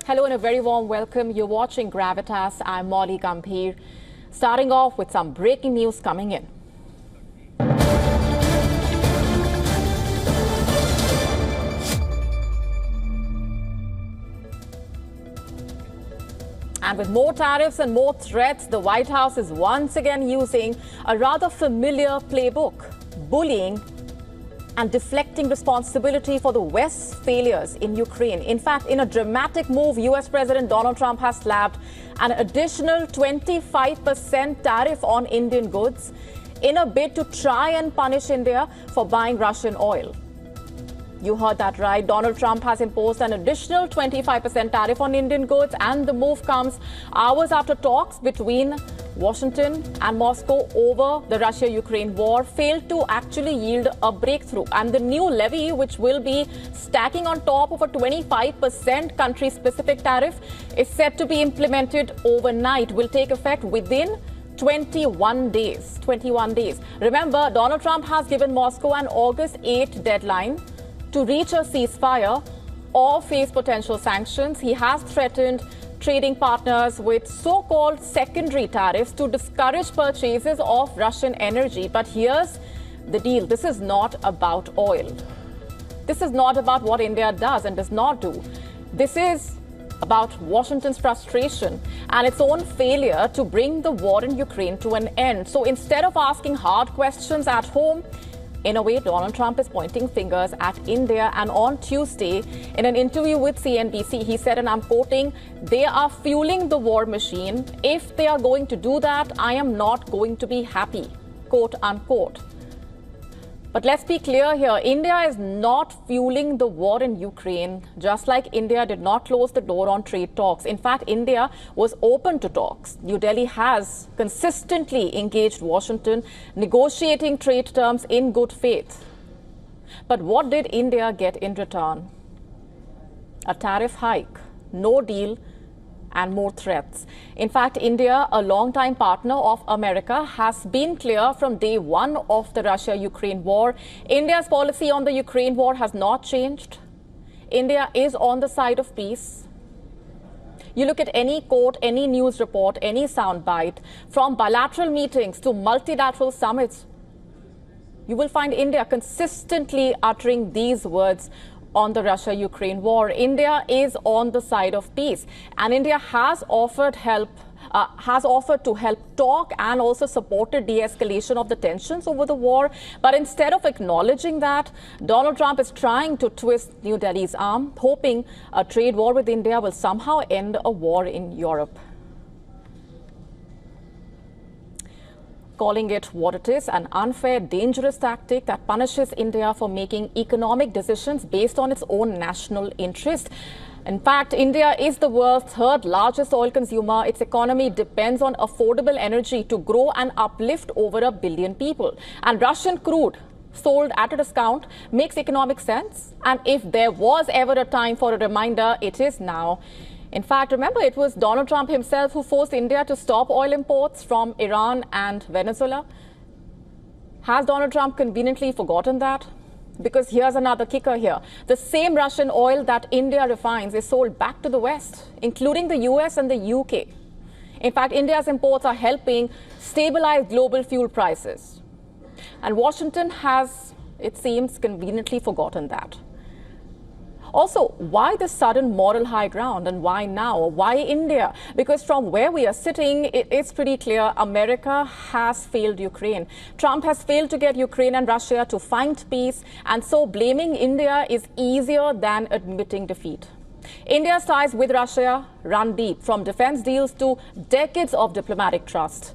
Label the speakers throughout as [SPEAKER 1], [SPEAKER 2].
[SPEAKER 1] Hello and a very warm welcome. You're watching Gravitas. I'm Molly Gambhir. Starting off with some breaking news coming in. And with more tariffs and more threats, the White House is once again using a rather familiar playbook: bullying and deflecting responsibility for the West's failures in Ukraine. In fact, in a dramatic move, US President Donald Trump has slapped an additional 25% tariff on Indian goods in a bid to try and punish India for buying Russian oil. You heard that right. Donald Trump has imposed an additional 25% tariff on Indian goods, and the move comes hours after talks between Washington and Moscow over the Russia-Ukraine war failed to actually yield a breakthrough. And the new levy, which will be stacking on top of a 25% country-specific tariff, is set to be implemented overnight, will take effect within 21 days. 21 days. Remember, Donald Trump has given Moscow an August 8 deadline to reach a ceasefire or face potential sanctions. He has threatened trading partners with so-called secondary tariffs to discourage purchases of Russian energy. But here's the deal. This is not about oil. This is not about what India does and does not do. This is about Washington's frustration and its own failure to bring the war in Ukraine to an end. So instead of asking hard questions at home, in a way, Donald Trump is pointing fingers at India. And on Tuesday, in an interview with CNBC, he said, and I'm quoting, "They are fueling the war machine. If they are going to do that, I am not going to be happy," quote unquote. But let's be clear here. India is not fueling the war in Ukraine, just like India did not close the door on trade talks. In fact, India was open to talks. New Delhi has consistently engaged Washington, negotiating trade terms in good faith. But what did India get in return? A tariff hike, no deal, and more threats. In fact, India, a longtime partner of America, has been clear from day one of the Russia-Ukraine war. India's policy on the Ukraine war has not changed. India is on the side of peace. You look at any quote, any news report, any soundbite, from bilateral meetings to multilateral summits, you will find India consistently uttering these words on the Russia-Ukraine war. India is on the side of peace, and India has offered to help talk and also supported de-escalation of the tensions over the war. But instead of acknowledging that, Donald Trump is trying to twist New Delhi's arm, hoping a trade war with India will somehow end a war in Europe. Calling it what it is, an unfair, dangerous tactic that punishes India for making economic decisions based on its own national interest. In fact, India is the world's third largest oil consumer. Its economy depends on affordable energy to grow and uplift over 1 billion people. And Russian crude sold at a discount makes economic sense. And if there was ever a time for a reminder, it is now. In fact, remember, it was Donald Trump himself who forced India to stop oil imports from Iran and Venezuela. Has Donald Trump conveniently forgotten that? Because here's another kicker here. The same Russian oil that India refines is sold back to the West, including the US and the UK. In fact, India's imports are helping stabilize global fuel prices. And Washington has, it seems, conveniently forgotten that. Also, why the sudden moral high ground, and why now? Why India? Because from where we are sitting, it's pretty clear America has failed Ukraine. Trump has failed to get Ukraine and Russia to find peace, and so blaming India is easier than admitting defeat. India's ties with Russia run deep, from defense deals to decades of diplomatic trust.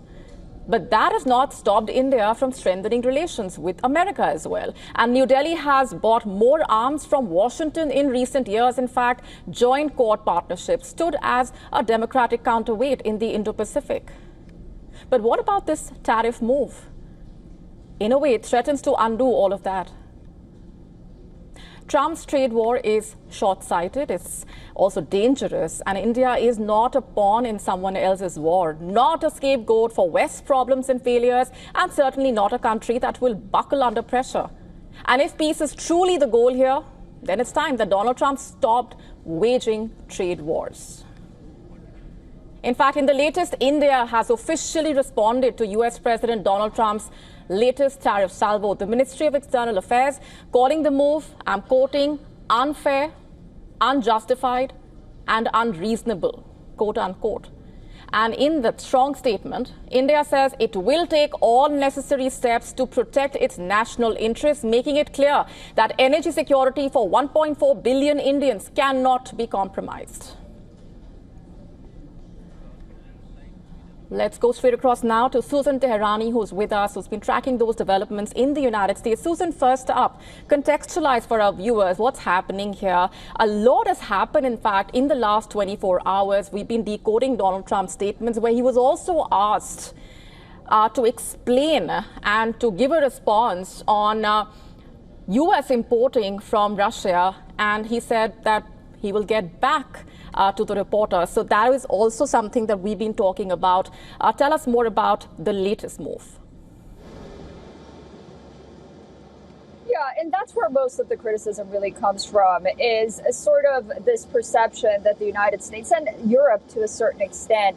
[SPEAKER 1] But that has not stopped India from strengthening relations with America as well. And New Delhi has bought more arms from Washington in recent years. In fact, joint Quad partnership stood as a democratic counterweight in the Indo-Pacific. But what about this tariff move? In a way, it threatens to undo all of that. Trump's trade war is short-sighted, it's also dangerous, and India is not a pawn in someone else's war, not a scapegoat for West's problems and failures, and certainly not a country that will buckle under pressure. And if peace is truly the goal here, then it's time that Donald Trump stopped waging trade wars. In fact, in the latest, India has officially responded to US President Donald Trump's latest tariff salvo. The Ministry of External Affairs calling the move, I'm quoting, unfair, unjustified, and unreasonable, quote unquote. And in that strong statement, India says it will take all necessary steps to protect its national interests, making it clear that energy security for 1.4 billion Indians cannot be compromised. Let's go straight across now to Susan Teherani, who's with us, who's been tracking those developments in the United States. Susan, first up, contextualize for our viewers what's happening here. A lot has happened, in fact, in the last 24 hours. We've been decoding Donald Trump's statements, where he was also asked to explain and to give a response on U.S. importing from Russia. And he said that he will get back to the reporter. So that is also something that we've been talking about. Tell us more about the latest move.
[SPEAKER 2] Yeah, and that's where most of the criticism really comes from, is a sort of this perception that the United States and Europe, to a certain extent,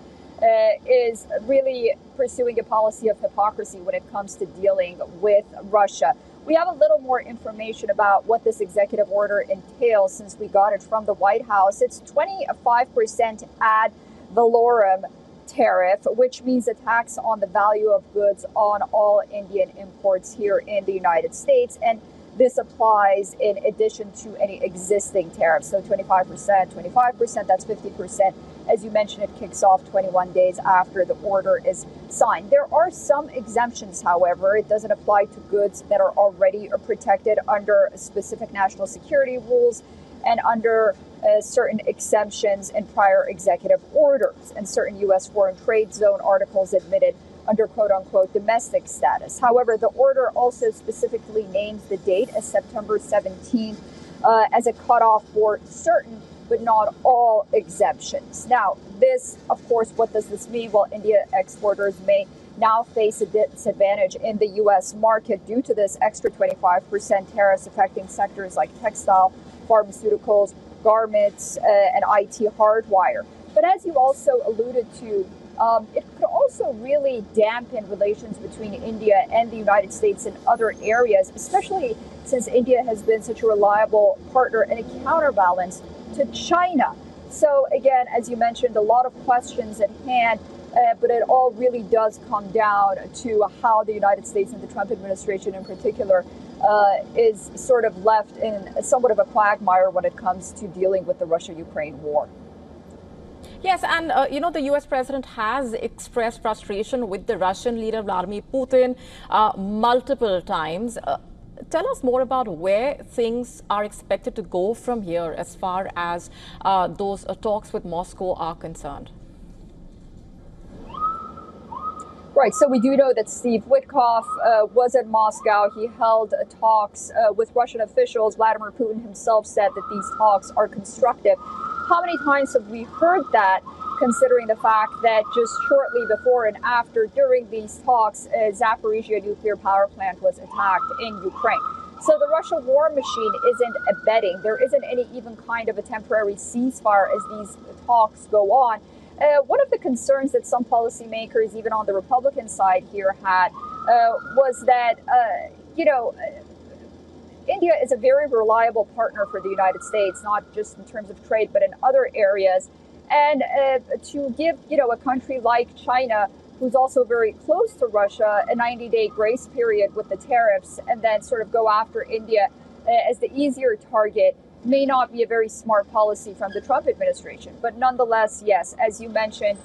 [SPEAKER 2] is really pursuing a policy of hypocrisy when it comes to dealing with Russia. We have a little more information about what this executive order entails since we got it from the White House. It's 25% ad valorem tariff, which means a tax on the value of goods on all Indian imports here in the United States. And this applies in addition to any existing tariffs. So 25%, that's 50%. As you mentioned, it kicks off 21 days after the order is signed. There are some exemptions, however. It doesn't apply to goods that are already protected under specific national security rules and under certain exemptions in prior executive orders, and certain U.S. foreign trade zone articles admitted under quote-unquote domestic status. However, the order also specifically names the date as September 17th as a cutoff for certain but not all exemptions. Now, this, of course, what does this mean? Well, India exporters may now face a disadvantage in the U.S. market due to this extra 25% tariffs affecting sectors like textile, pharmaceuticals, garments, and IT hardwire. But as you also alluded to, it could also really dampen relations between India and the United States in other areas, especially since India has been such a reliable partner and a counterbalance to China. So again, as you mentioned, a lot of questions at hand, but it all really does come down to how the United States and the Trump administration in particular is sort of left in somewhat of a quagmire when it comes to dealing with the Russia-Ukraine war.
[SPEAKER 1] Yes, and the U.S. president has expressed frustration with the Russian leader Vladimir Putin multiple times. Tell us more about where things are expected to go from here as far as those talks with Moscow are concerned.
[SPEAKER 2] Right. So we do know that Steve Witkoff was at Moscow. He held talks with Russian officials. Vladimir Putin himself said that these talks are constructive. How many times have we heard that, considering the fact that just shortly before and after, during these talks, Zaporizhia nuclear power plant was attacked in Ukraine? So the Russia war machine isn't abetting. There isn't any even kind of a temporary ceasefire as these talks go on. One of the concerns that some policymakers, even on the Republican side here, had was that, India is a very reliable partner for the United States, not just in terms of trade, but in other areas. And to give, a country like China, who's also very close to Russia, a 90-day grace period with the tariffs, and then sort of go after India as the easier target, may not be a very smart policy from the Trump administration. But nonetheless, yes, as you mentioned,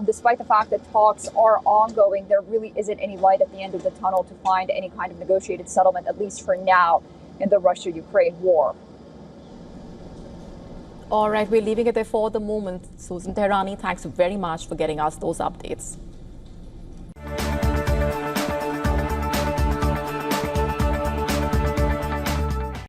[SPEAKER 2] despite the fact that talks are ongoing, there really isn't any light at the end of the tunnel to find any kind of negotiated settlement, at least for now, in the Russia-Ukraine war.
[SPEAKER 1] All right, we're leaving it there for the moment. Susan Teherani, thanks very much for getting us those updates.